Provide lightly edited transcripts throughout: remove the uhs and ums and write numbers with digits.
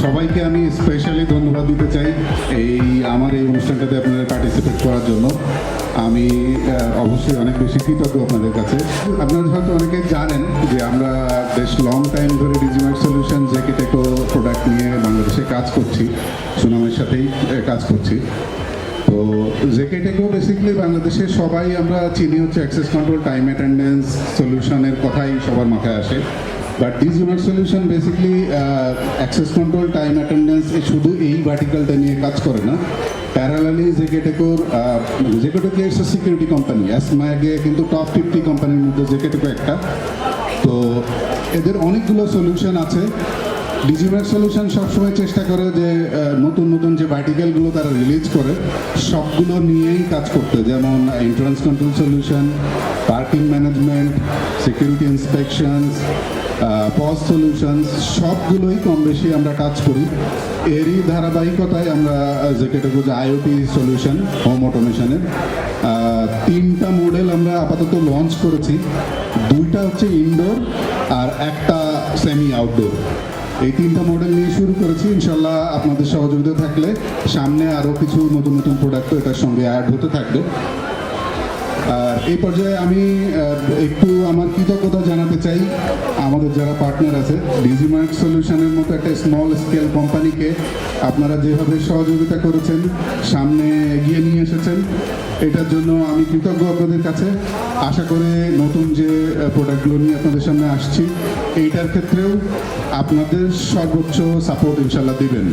সবাইকে আমি স্পেশালি ধন্যবাদ দিতে চাই আমার এই অনুষ্ঠানটাতে আপনারা পার্টিসিপেট করার জন্য। আমি অবশ্যই অনেক বেশি কৃতজ্ঞ আপনাদের কাছে। আপনারা হয়তো অনেকে জানেন যে আমরা বেশ লং টাইম ধরে ডিজিমার্ক সলিউশন ZKTeco প্রোডাক্ট নিয়ে বাংলাদেশে কাজ করছি, সুনামের সাথেই কাজ করছি। তো ZKTeco বেসিক্যালি বাংলাদেশে সবাই আমরা চিনি হচ্ছে অ্যাক্সেস কন্ট্রোল, টাইম অ্যাটেন্ডেন্স সলিউশনের কথাই সবার মাথায় আসে। But DigiMark solution basically access control, time attendance শুধু এই ভার্টিক্যালটা নিয়ে কাজ করে না। Parallelly ZKTeco it's a security company, আগে কিন্তু টপ 50 কোম্পানির মধ্যে ZKTeco একটা। তো এদের অনেকগুলো সলিউশন আছে। DigiMark সলিউশন সবসময় চেষ্টা করে যে নতুন নতুন যে ভার্টিক্যালগুলো তারা রিলিজ করে সবগুলো নিয়েই কাজ করতে, যেমন entrance control solution, parking management, security inspections, POS solutions, সবগুলোই কম বেশি আমরা কাজ করি। এরই ধারাবাহিকতায় আমরা ZKTeco যে IOT সলিউশন হোম অটোমেশনের 3টা মডেল আমরা আপাতত লঞ্চ করেছি। 2টা হচ্ছে ইনডোর আর একটা সেমি আউটডোর। এই 3টা মডেল নিয়ে শুরু করেছি। ইনশাল্লাহ আপনাদের সহযোগিতা থাকলে সামনে আরও কিছু নতুন নতুন প্রোডাক্ট এটার সঙ্গে অ্যাড হতে থাকবে। আর এই পর্যায়ে আমি একটু আমার কৃতজ্ঞতা জানাতে চাই আমাদের যারা পার্টনার আছে। DigiMark সলিউশনের মতো একটা স্মল স্কেল কোম্পানিকে আপনারা যেভাবে সহযোগিতা করেছেন, সামনে এগিয়ে নিয়ে এসেছেন, এটার জন্য আমি কৃতজ্ঞ আপনাদের কাছে। আশা করি নতুন যে প্রোডাক্টগুলো নিয়ে আপনাদের সামনে আসছি এইটার ক্ষেত্রেও আপনাদের সর্বোচ্চ সাপোর্ট ইনশাল্লাহ দিবেন।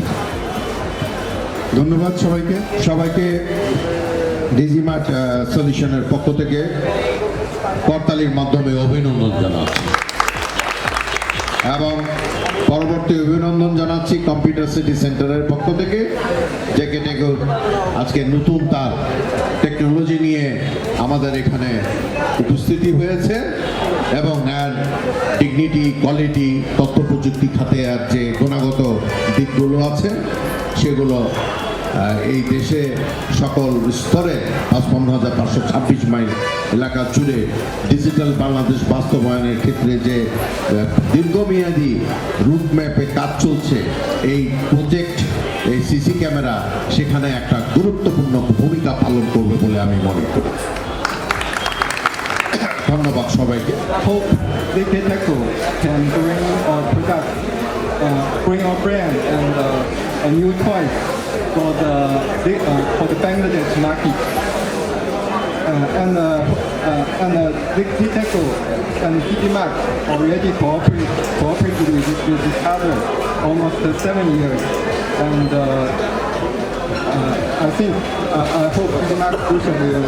ধন্যবাদ সবাইকে। DigiMark সলিউশনের পক্ষ থেকে করতালির মাধ্যমে অভিনন্দন জানাচ্ছি এবং পরবর্তী অভিনন্দন জানাচ্ছি কম্পিউটার সিটি সেন্টারের পক্ষ থেকে। ZKTeco আজকে নতুন তার টেকনোলজি নিয়ে আমাদের এখানে উপস্থিতি হয়েছে এবং এর ডিগনিটি, কোয়ালিটি, তথ্য প্রযুক্তি খাতে আর যে গুণগত দিকগুলো আছে সেগুলো এই দেশে সকল স্তরে 55,526 মাইল এলাকা জুড়ে ডিজিটাল বাংলাদেশ বাস্তবায়নের ক্ষেত্রে যে দীর্ঘমেয়াদী রুটম্যাপে কাজ চলছে, এই প্রজেক্ট, এই সিসি ক্যামেরা সেখানে একটা গুরুত্বপূর্ণ ভূমিকা পালন করবে বলে আমি মনে করি। ধন্যবাদ সবাইকে। Hope ZKTeco can bring our product, bring our brand and a new choice for the Bangladesh market. And ZKTeco and DigiMark already cooperated with each other almost 7 years. And I hope DigiMark Solution will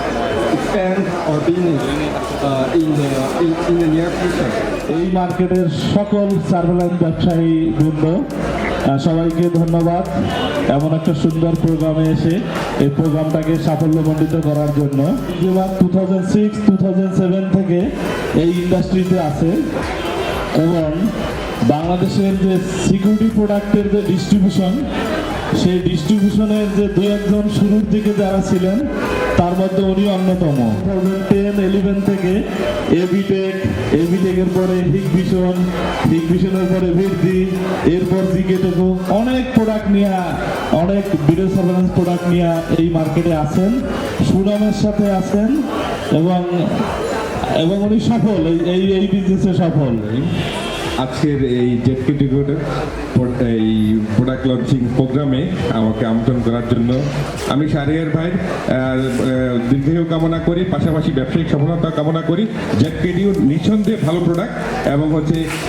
expand our business in the near future. এই মার্কেটের সকল সার্ভেলাইন্স ব্যবসায়ী বৃন্দ সবাইকে ধন্যবাদ এমন একটা সুন্দর প্রোগ্রামে এসে এই প্রোগ্রামটাকে সাফল্যমণ্ডিত করার জন্য। DigiMark 2006-2007 থেকে এই ইন্ডাস্ট্রিতে আছে এবং বাংলাদেশের যে সিকিউরিটি প্রোডাক্টের যে ডিস্ট্রিবিউশন, সেই ডিস্ট্রিবিউশনের যে 2-1 শুরুর দিকে যারা ছিলেন তার মধ্যে উনি অন্যতম। 2010-11 থেকে এভিটেকের পরে হিগভিশনের পরে ভিডি, এরপর ZKTeco অনেক প্রোডাক্ট নিয়ে, অনেক ভিডিও সার্ভেলেন্স প্রোডাক্ট নিয়ে এই মার্কেটে আছেন, সুনামের সাথে আছেন এবং উনি সফল, এই বিজনেসে সফল। আজকের এই ZKTeco এই প্রোডাক্ট লঞ্চিং প্রোগ্রামে আমাকে আমন্ত্রণ করার জন্য আমি শাহরিয়ার ভাইয়ের দীর্ঘায়ু কামনা করি, পাশাপাশি ব্যবসায়িক সফলতা কামনা করি। ZKTeco নিঃসন্দেহে ভালো প্রোডাক্ট এবং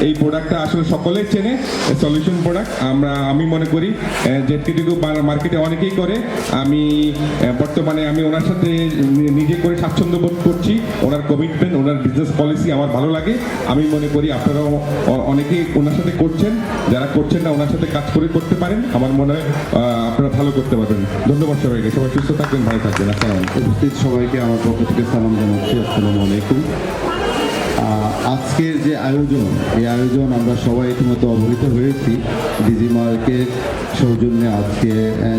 এই প্রোডাক্টটা আসলে সকলেই চেনে, সলিউশন প্রোডাক্ট। আমি মনে করি ZKTeco মার্কেটে অনেকেই করে। আমি বর্তমানে ওনার সাথে নিজে করে স্বাচ্ছন্দ্য বোধ করছি। ওনার কমিটমেন্ট, ওনার বিজনেস পলিসি আমার ভালো লাগে। আমি মনে করি আপনারাও অনেকেই ওনার সাথে করছেন, যারা করছেন না ওনার সাথে কাজ করে করতে পারেন। আমার মনে হয় আপনারা ভালো করতে পারবেন। ধন্যবাদ সবাইকে, সবাই সুস্থ থাকবেন, ভালো থাকবেন। আসসালাম। উপস্থিত সবাইকে আমার পক্ষ থেকে সালাম জানাচ্ছি, আসসালামু আলাইকুম। আজকের যে আয়োজন, এই আয়োজন আমরা সবাই ইতিমধ্যে অবহিত হয়েছি। DigiMark-এর সৌজন্যে আজকে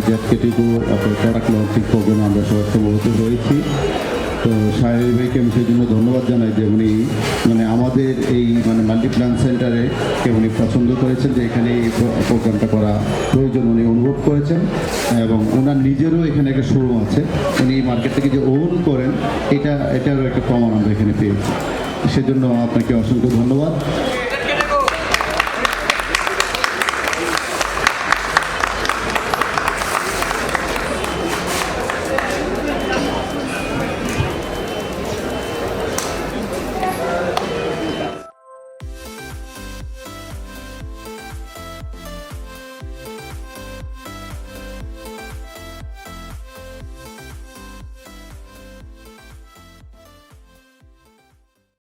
ZKTeco প্রোডাক্ট লঞ্চিং প্রোগ্রামে আমরা সবাই অবহিত হয়েছি। তো শাহের ভাইকে আমি সেই জন্য ধন্যবাদ জানাই যে উনি মানে আমাদের এই মানে মাল্টিপ্ল্যান সেন্টারে কে উনি পছন্দ করেছেন, যে এখানে এই প্রোগ্রামটা করা প্রয়োজন উনি অনুভব করেছেন, এবং ওনার নিজেরও এখানে একটা শোরুম আছে, উনি মার্কেট থেকে যে ওন করেন এটারও একটা প্রমাণ আমরা এখানে পেয়েছি। সেজন্য আপনাকে অসংখ্য ধন্যবাদ।